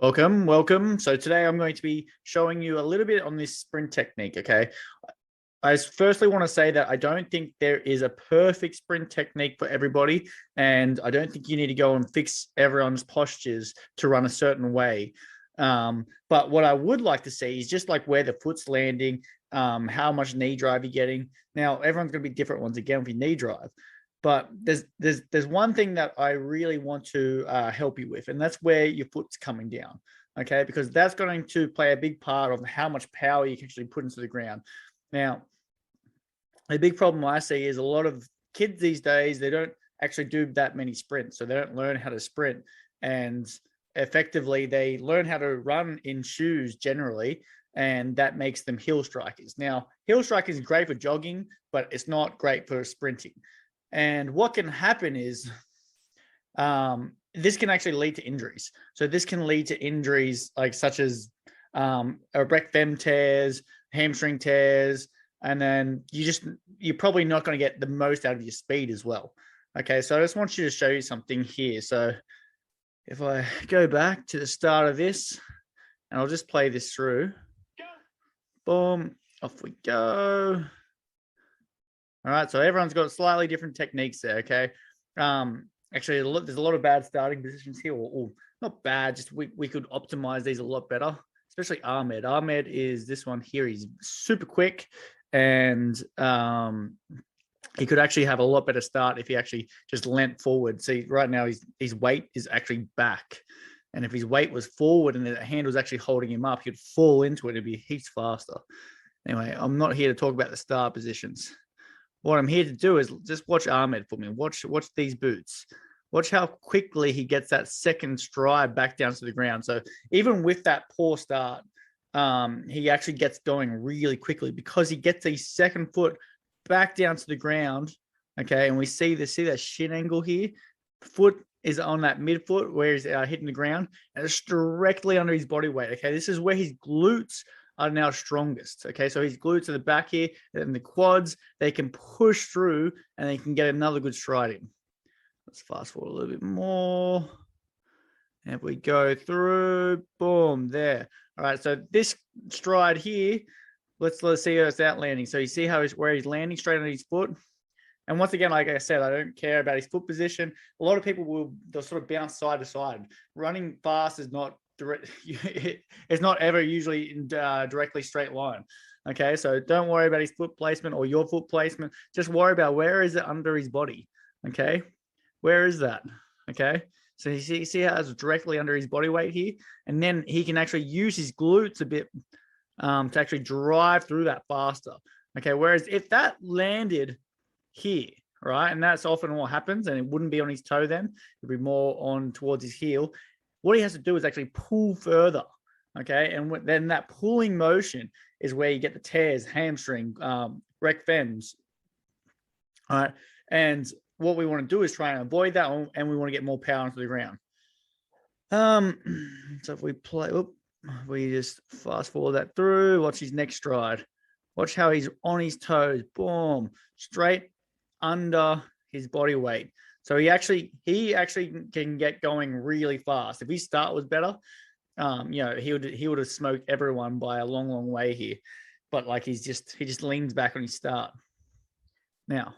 Welcome, welcome. So today I'm going to be showing you a little bit on this sprint technique, okay? I firstly want to say that I don't think there is a perfect sprint technique for everybody, and I don't think you need to go and fix everyone's postures to run a certain way. But what I would like to see is just like where the foot's landing, how much knee drive you're getting. Now, everyone's going to be different once again with your knee drive. But there's one thing that I really want to help you with, and that's where your foot's coming down, okay? Because that's going to play a big part of how much power you can actually put into the ground. Now, a big problem I see is a lot of kids these days, they don't actually do that many sprints, so they don't learn how to sprint, and effectively they learn how to run in shoes generally, and that makes them heel strikers. Now, heel strikers is great for jogging, but it's not great for sprinting. And what can happen is this can actually lead to injuries. So this can lead to injuries like such as rec fem tears, hamstring tears, and then you're probably not going to get the most out of your speed as well. Okay, so I just want you to show you something here. So if I go back to the start of this, and I'll just play this through. Boom, off we go. All right, so everyone's got slightly different techniques there, okay? Actually, there's a lot of bad starting positions here, or not bad, just we could optimize these a lot better, especially Ahmed. Ahmed is this one here. He's super quick, and he could actually have a lot better start if he actually just leant forward. See, right now his weight is actually back, and if his weight was forward and the hand was actually holding him up, he'd fall into it. It'd be heaps faster. Anyway, I'm not here to talk about the start positions. What I'm here to do is just watch Ahmed for me. Watch these boots. Watch how quickly he gets that second stride back down to the ground. So even with that poor start, he actually gets going really quickly because he gets his second foot back down to the ground. Okay, and we see that shin angle here. Foot is on that midfoot where he's hitting the ground, and it's directly under his body weight. Okay, this is where his glutes are now strongest. Okay, so his glutes are the back here, and the quads, they can push through and they can get another good stride in. Let's fast forward a little bit more. And if we go through, boom, there. All right, so this stride here, let's see how it's out landing. So you see where he's landing straight on his foot. And once again, like I said, I don't care about his foot position. A lot of people they'll sort of bounce side to side. Running fast is not direct. It's not ever usually in directly straight line. Okay, so don't worry about his foot placement or your foot placement. Just worry about where is it under his body. Okay, where is that? Okay, so you see how it's directly under his body weight here, and then he can actually use his glutes a bit to actually drive through that faster. Okay, whereas if that landed here, right, and that's often what happens, and it wouldn't be on his toe then, it'd be more on towards his heel. What he has to do is actually pull further, okay, and then that pulling motion is where you get the tears, hamstring, rec fems. All right, and what we want to do is try and avoid that, and we want to get more power into the ground. So if we we just fast forward that through. Watch his next stride. Watch how he's on his toes. Boom, straight under his body weight. So he actually can get going really fast. If his start was better, he would have smoked everyone by a long way here. But like he just leans back on his start. Now,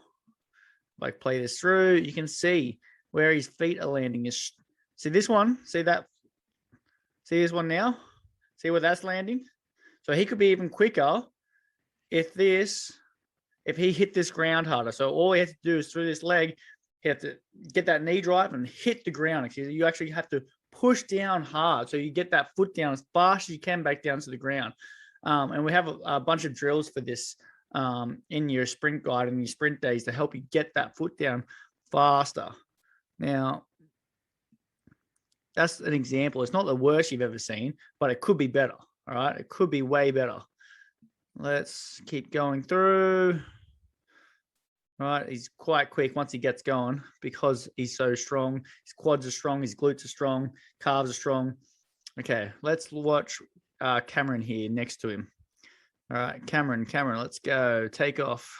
if I play this through, you can see where his feet are landing. See this one? See that? See this one now? See where that's landing? So he could be even quicker if he hit this ground harder. So all he has to do is through this leg, he has to get that knee drive and hit the ground. You actually have to push down hard. So you get that foot down as fast as you can back down to the ground. And we have a bunch of drills for this in your sprint guide and your sprint days to help you get that foot down faster. Now, that's an example. It's not the worst you've ever seen, but it could be better. All right, it could be way better. Let's keep going through. All right, he's quite quick once he gets going because he's so strong. His quads are strong, his glutes are strong, calves are strong. Okay, let's watch Cameron here next to him. All right, Cameron, let's go. Take off.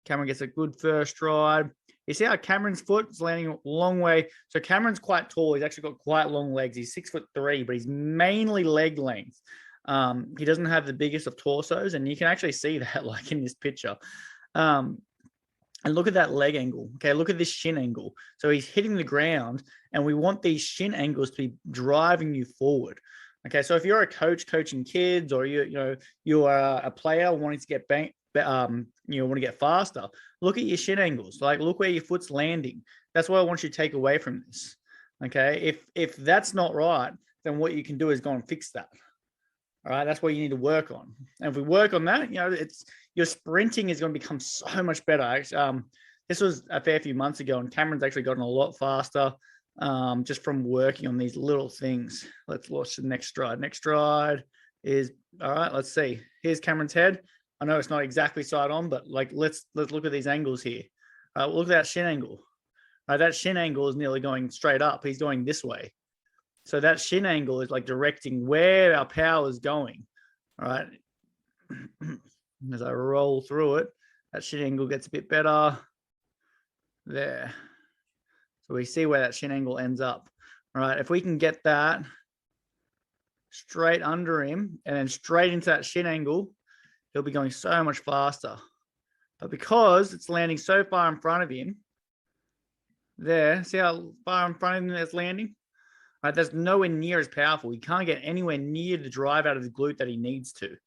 Cameron gets a good first stride. You see how Cameron's foot is landing a long way. So Cameron's quite tall. He's actually got quite long legs. He's 6'3", but he's mainly leg length. He doesn't have the biggest of torsos, and you can actually see that like in this picture. And look at that leg angle. Okay, look at this shin angle. So he's hitting the ground, and we want these shin angles to be driving you forward. Okay, so if you're a coach coaching kids, or you are a player wanting to get want to get faster, look at your shin angles. Like, look where your foot's landing. That's what I want you to take away from this. Okay, if that's not right, then what you can do is go and fix that. All right, that's what you need to work on. And if we work on that, your sprinting is going to become so much better. This was a fair few months ago, and Cameron's actually gotten a lot faster just from working on these little things. Let's watch the next stride. Next stride is, all right, let's see. Here's Cameron's head. I know it's not exactly side on, but like let's look at these angles here. Look at that shin angle. That shin angle is nearly going straight up. He's going this way. So that shin angle is like directing where our power is going. All right. As I roll through it, that shin angle gets a bit better. There. So we see where that shin angle ends up. All right. If we can get that straight under him and then straight into that shin angle, he'll be going so much faster. But because it's landing so far in front of him, there, see how far in front of him it's landing? Right, that's nowhere near as powerful. He can't get anywhere near the drive out of the glute that he needs to.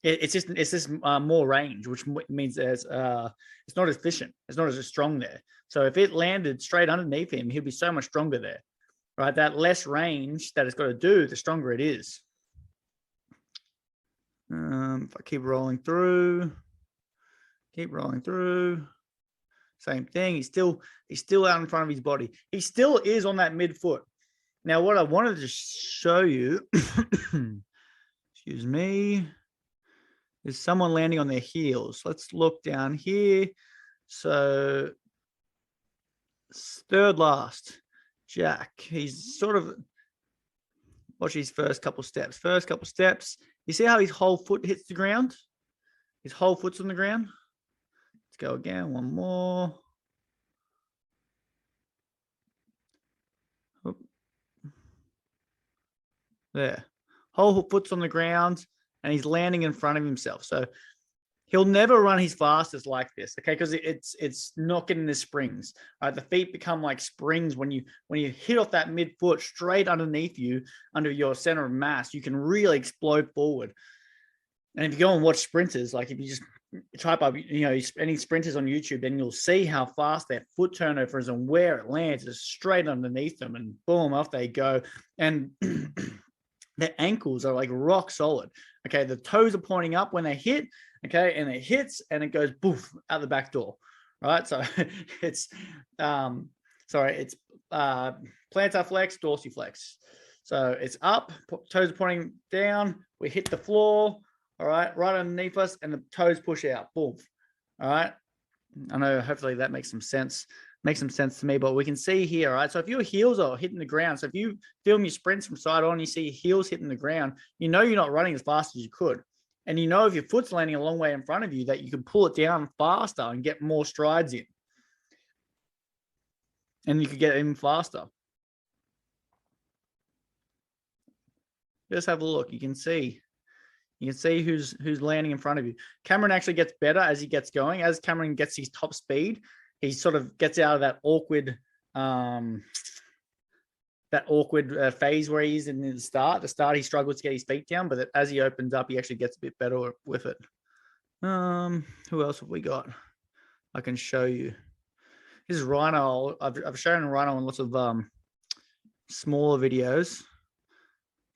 It's just more range, which means it's not as efficient. It's not as strong there. So if it landed straight underneath him, he'd be so much stronger there. Right, that less range that it's got to do, the stronger it is. If I keep rolling through, same thing. He's still out in front of his body. He still is on that midfoot. Now, what I wanted to show you, excuse me, is someone landing on their heels. Let's look down here. So, third last, Jack. He's sort of, watch his first couple steps. You see how his whole foot hits the ground? His whole foot's on the ground. Let's go again, one more. There. Whole foot's on the ground, and he's landing in front of himself. So he'll never run his fastest like this, okay? Because it's not getting the springs. The feet become like springs when you hit off that midfoot straight underneath you, under your center of mass. You can really explode forward. And if you go and watch sprinters, like if you just type up, any sprinters on YouTube, then you'll see how fast their foot turnover is and where it lands. It's straight underneath them, and boom, off they go. And their ankles are like rock solid. Okay, the toes are pointing up when they hit. Okay, and it hits and it goes poof out the back door. Right, so it's plantar flex, dorsiflex. So it's up, toes are pointing down. We hit the floor. All right, right underneath us, and the toes push out. Boom. All right. I know. Hopefully that makes some sense. Makes some sense to me. But we can see here. All right. So if your heels are hitting the ground, so if you film your sprints from side on, you see your heels hitting the ground, you're not running as fast as you could. And if your foot's landing a long way in front of you, that you can pull it down faster and get more strides in. And you could get even faster. Just have a look. You can see who's landing in front of you. Cameron actually gets better as he gets going. As Cameron gets his top speed, he sort of gets out of that awkward phase where he's in the start. The start, he struggles to get his feet down, but as he opens up, he actually gets a bit better with it. Who else have we got? I can show you. This is Rhino. I've shown Rhino on lots of smaller videos.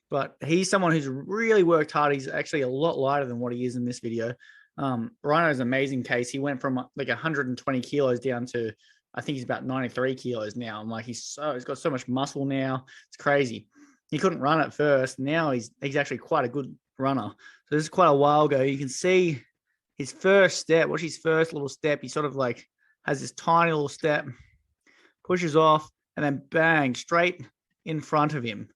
But he's someone who's really worked hard. He's actually a lot lighter than what he is in this video. Rhino's an amazing case. He went from like 120 kilos down to, I think he's about 93 kilos now. I'm like, he's got so much muscle now. It's crazy. He couldn't run at first. Now he's actually quite a good runner. So this is quite a while ago. You can see his first step. Watch his first little step. He sort of like has this tiny little step, pushes off, and then bang, straight in front of him.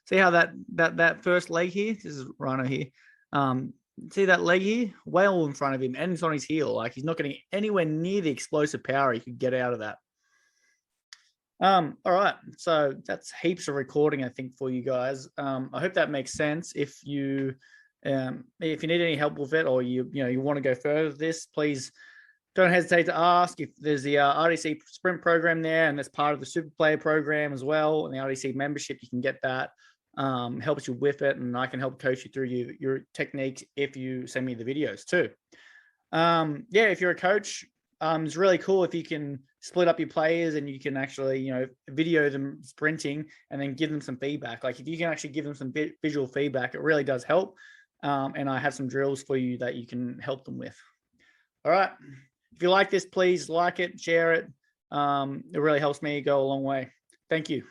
See how that first leg here, this is Rhino here, See that leg here? Well in front of him, and it's on his heel. Like, he's not getting anywhere near the explosive power he could get out of that. All right. So that's heaps of recording, I think, for you guys. I hope that makes sense. If you need any help with it, or you want to go further with this, please don't hesitate to ask. If there's the RDC Sprint program there, and that's part of the Super Player program as well, and the RDC membership, you can get that. Helps you with it, and I can help coach you through your techniques if you send me the videos too. If you're a coach, it's really cool if you can split up your players and you can actually, video them sprinting and then give them some feedback. Like, if you can actually give them some visual feedback, it really does help. And I have some drills for you that you can help them with. All right. If you like this, please like it, share it. It really helps me go a long way. Thank you.